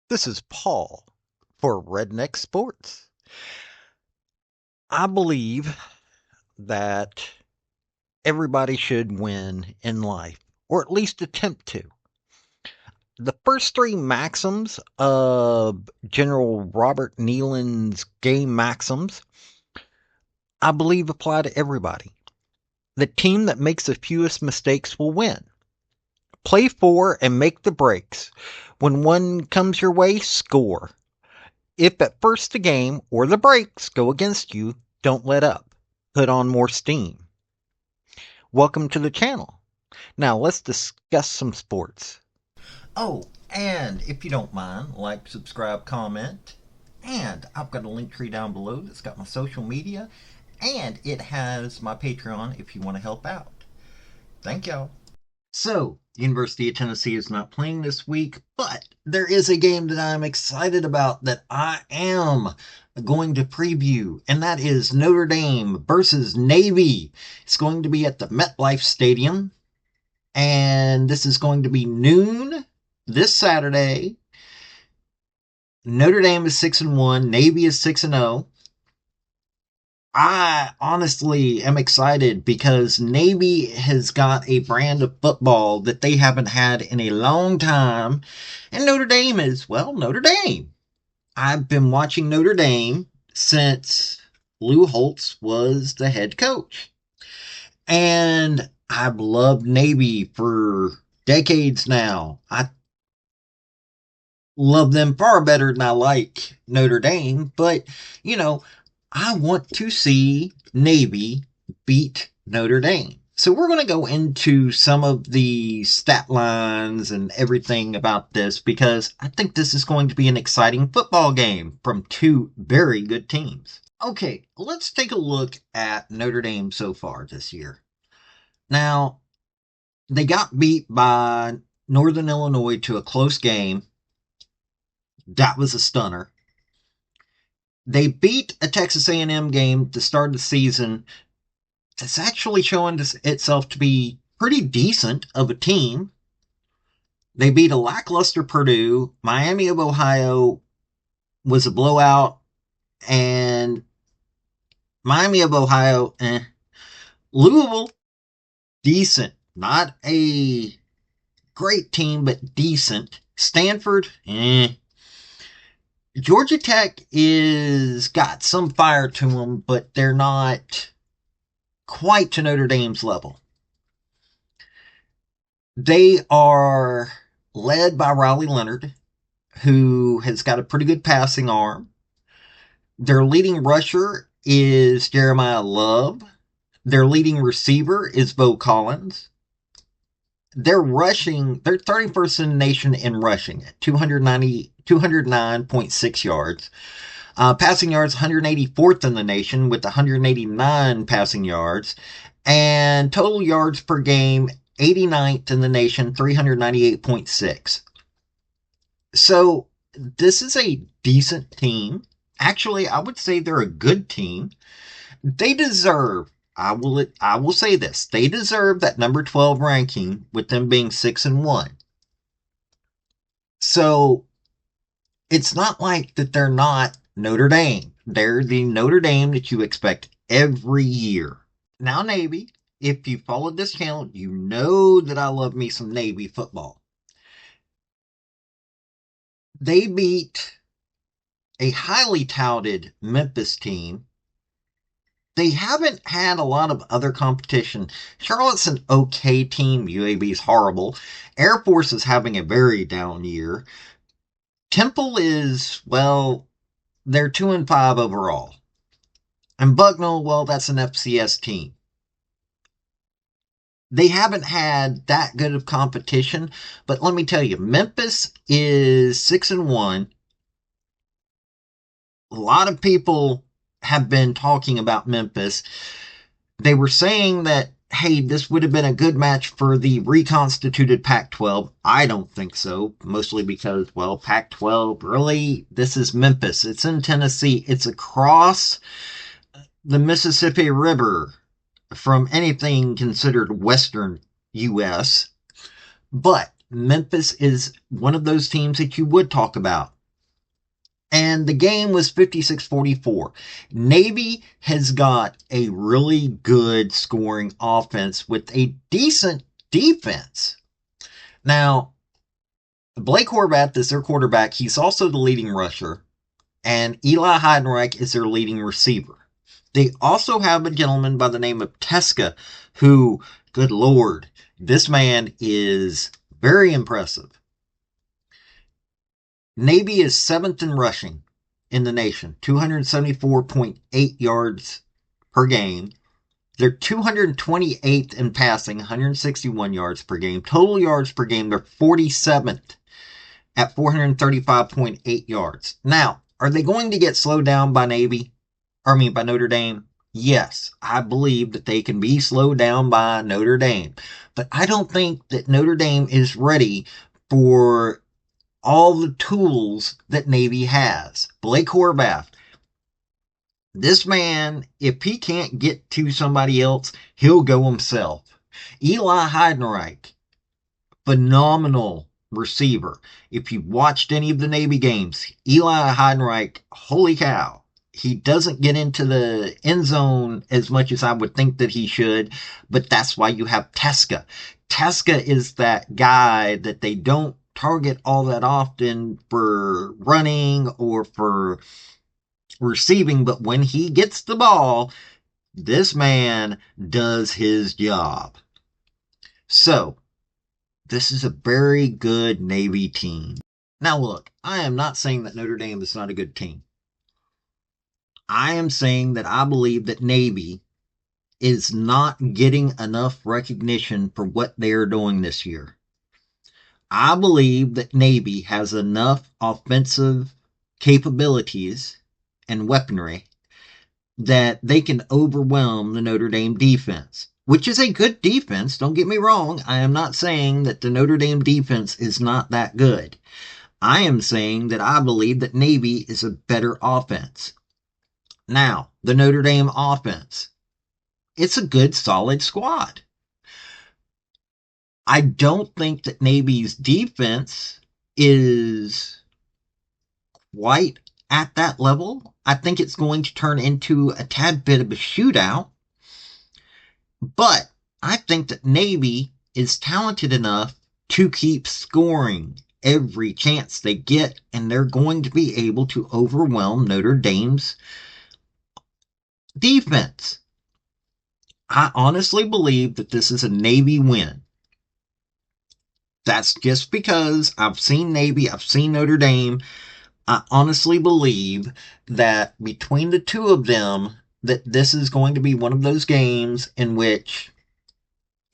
This is Paul for Redneck Sports. I believe that everybody should win in life, or at least attempt to. The first three maxims of General Robert Nealon's game maxims, I believe apply to everybody. The team that makes the fewest mistakes will win. Play for and make the breaks. When one comes your way, score. If at first the game or the breaks go against you, don't let up. Put on more steam. Welcome to the channel. Now let's discuss some sports. Oh, and if you don't mind, like, subscribe, comment. And I've got a link tree down below that's got my social media. And it has my Patreon if you want to help out. Thank y'all. So, University of Tennessee is not playing this week, but there is a game that I'm excited about that I am going to preview, and that is Notre Dame versus Navy. It's going to be at the MetLife Stadium, and this is going to be noon this Saturday. Notre Dame is 6-1, Navy is 6-0. I honestly am excited because Navy has got a brand of football that they haven't had in a long time. And Notre Dame is, well, Notre Dame. I've been watching Notre Dame since Lou Holtz was the head coach. And I've loved Navy for decades now. I love them far better than I like Notre Dame. But, you know, I want to see Navy beat Notre Dame. So we're going to go into some of the stat lines and everything about this because I think this is going to be an exciting football game from two very good teams. Okay, let's take a look at Notre Dame so far this year. Now, they got beat by Northern Illinois to a close game. That was a stunner. They beat a Texas A&M game to start the season. It's actually showing itself to be pretty decent of a team. They beat a lackluster Purdue. Miami of Ohio was a blowout. And Miami of Ohio, Louisville, decent. Not a great team, but decent. Stanford, Georgia Tech is got some fire to them, but they're not quite to Notre Dame's level. They are led by Riley Leonard, who has got a pretty good passing arm. Their leading rusher is Jeremiah Love. Their leading receiver is Bo Collins. They're 31st in the nation in rushing at 209.6 yards. Passing yards, 184th in the nation with 189 passing yards. And total yards per game, 89th in the nation, 398.6. So this is a decent team. Actually, I would say they're a good team. They deserve, I will say this, they deserve that number 12 ranking with them being 6-1. So it's not like that they're not Notre Dame. They're the Notre Dame that you expect every year. Now, Navy, if you followed this channel, you know that I love me some Navy football. They beat a highly touted Memphis team. They haven't had a lot of other competition. Charlotte's an okay team. UAB is horrible. Air Force is having a very down year. Temple is, well, they're 2-5 overall. And Bucknell, well, that's an FCS team. They haven't had that good of competition, but let me tell you, Memphis is 6-1. A lot of people have been talking about Memphis. They were saying that, hey, this would have been a good match for the reconstituted Pac-12. I don't think so, mostly because, well, Pac-12, really, this is Memphis. It's in Tennessee. It's across the Mississippi River from anything considered Western U.S., but Memphis is one of those teams that you would talk about. And the game was 56-44. Navy has got a really good scoring offense with a decent defense. Now, Blake Horvath is their quarterback. He's also the leading rusher. And Eli Heidenreich is their leading receiver. They also have a gentleman by the name of Teska, who, good Lord, this man is very impressive. Navy is 7th in rushing in the nation, 274.8 yards per game. They're 228th in passing, 161 yards per game. Total yards per game, they're 47th at 435.8 yards. Now, are they going to get slowed down by by Notre Dame? Yes, I believe that they can be slowed down by Notre Dame. But I don't think that Notre Dame is ready for all the tools that Navy has. Blake Horvath, this man, if he can't get to somebody else, he'll go himself. Eli Heidenreich, phenomenal receiver. If you've watched any of the Navy games, Eli Heidenreich, holy cow, he doesn't get into the end zone as much as I would think that he should, but that's why you have Teska. Teska is that guy that they don't target all that often for running or for receiving, but when he gets the ball, this man does his job. So, this is a very good Navy team. Now look, I am not saying that Notre Dame is not a good team. I am saying that I believe that Navy is not getting enough recognition for what they are doing this year. I believe that Navy has enough offensive capabilities and weaponry that they can overwhelm the Notre Dame defense, which is a good defense. Don't get me wrong. I am not saying that the Notre Dame defense is not that good. I am saying that I believe that Navy is a better offense. Now, the Notre Dame offense, it's a good, solid squad. I don't think that Navy's defense is quite at that level. I think it's going to turn into a tad bit of a shootout. But I think that Navy is talented enough to keep scoring every chance they get, and they're going to be able to overwhelm Notre Dame's defense. I honestly believe that this is a Navy win. That's just because I've seen Navy, I've seen Notre Dame. I honestly believe that between the two of them, that this is going to be one of those games in which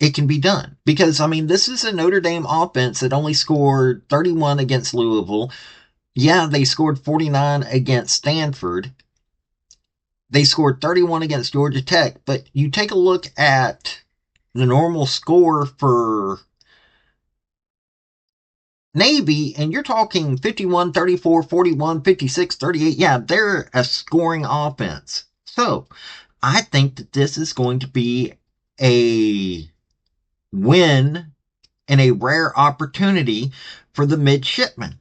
it can be done. Because, I mean, this is a Notre Dame offense that only scored 31 against Louisville. Yeah, they scored 49 against Stanford. They scored 31 against Georgia Tech. But you take a look at the normal score for Navy, and you're talking 51, 34, 41, 56, 38. Yeah, they're a scoring offense. So, I think that this is going to be a win and a rare opportunity for the midshipmen.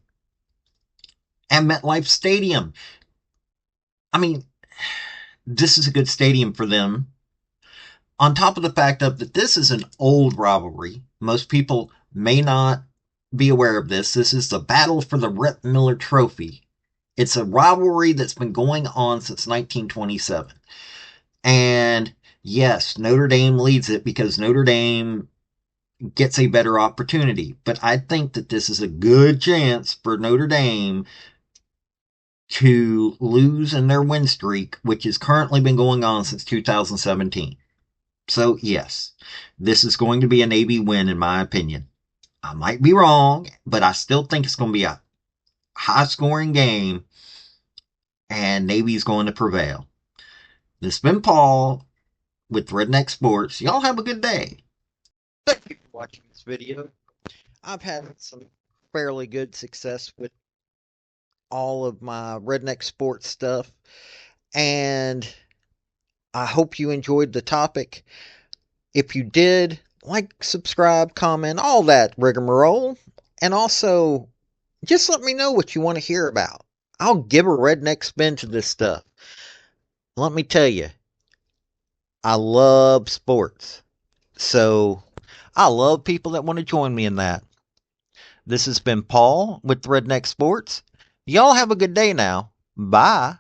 At MetLife Stadium, I mean, this is a good stadium for them. On top of the fact of that this is an old rivalry. Most people may not be aware of this. This is the battle for the Rip Miller Trophy. It's a rivalry that's been going on since 1927. And yes, Notre Dame leads it because Notre Dame gets a better opportunity. But I think that this is a good chance for Notre Dame to lose in their win streak, which has currently been going on since 2017. So, yes, this is going to be a Navy win, in my opinion. I might be wrong, but I still think it's going to be a high-scoring game, and Navy's going to prevail. This has been Paul with Redneck Sports. Y'all have a good day. Thank you for watching this video. I've had some fairly good success with all of my Redneck Sports stuff, and I hope you enjoyed the topic. If you did, like, subscribe, comment, all that rigmarole. And also, just let me know what you want to hear about. I'll give a redneck spin to this stuff. Let me tell you, I love sports. So I love people that want to join me in that. This has been Paul with Redneck Sports. Y'all have a good day now. Bye.